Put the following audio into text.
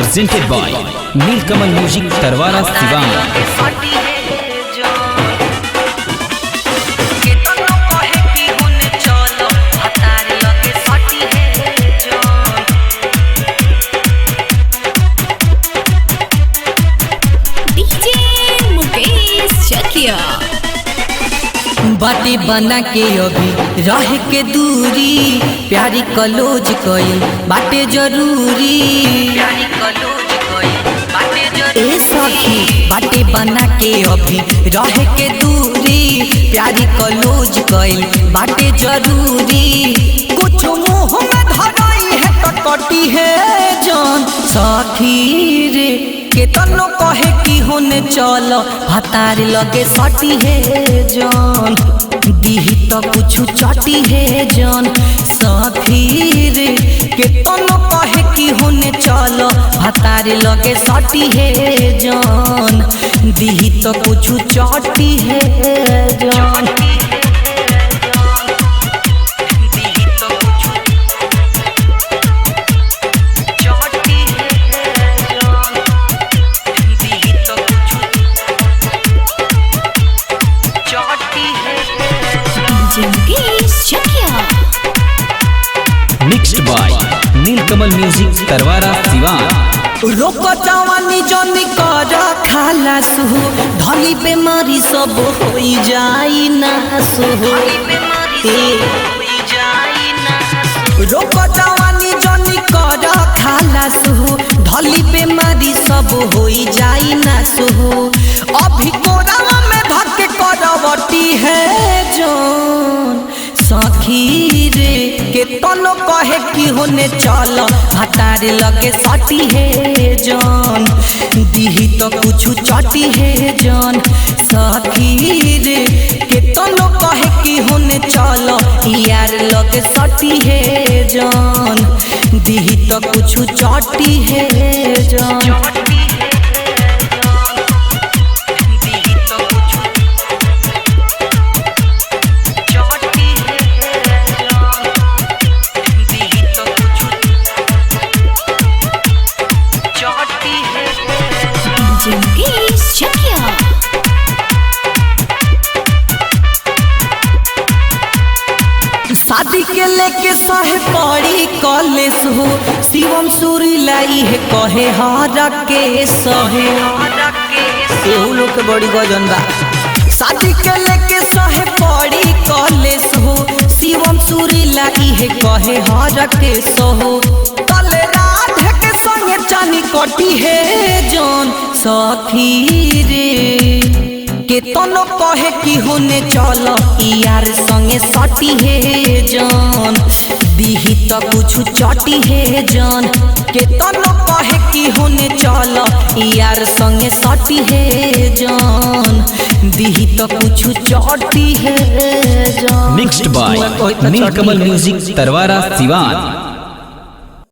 presented by Nilkamal Music Tarwara Siwan। बाटे बना के अभी रह के दूरी प्यारी कलोज कइल बाटे जरूरी। ए सखी बाटे बना के अभी रह के दूरी प्यारी कलोज कइल बाटे जरूरी। कुछ मुँह में धराई है कटकटी है जान सखी रे के तनो कहे कि होने चल भतार लगे सटी है जान दीही तो कुछ चटी है जान सखी रे के तनो कहे कि होने चल भतार लगे सटी है जान दीही तो कुछ चटी है जान। Mixed by Nilkamal Music Tarwara Siwan। रोको जवानी जनी कर खालास हो धनी बेमारी सब हो जाई नास हो। रोको जवानी जनी कर खालास हो धली बेमारी सब हो जाई नास हो। अभी कोरावा में धके करवटी है जान सखी रे के तनो कहे कि होने चल भतार लगे सटी है जान दीही तो कुछ चटी है जान सखी रे के तनो कहे कि होने चल यार लगे सटी है जान दीही तो कुछ चटी है जान। शादी के लेके सहे पड़ी कॉलेज हो शिवम सूरी लाई है कहे हारा के सहे लोग के बड़ी गजन बा। शादी के लेके सहे पड़ी कॉलेज हो शिवम सूरी लाई है कहे हारा के सहो तले राधे के संगे चानी कटी है जान सखी रे के तनो कहे कि होने चल यार संगे सटी है जान दीही तो कुछ चटी है जान के तनो कहे कि होने चल यार संगे सटी है जान दीही तो कुछ चटी है जान। Mixed by Nilkamal Music Tarwara Siwan।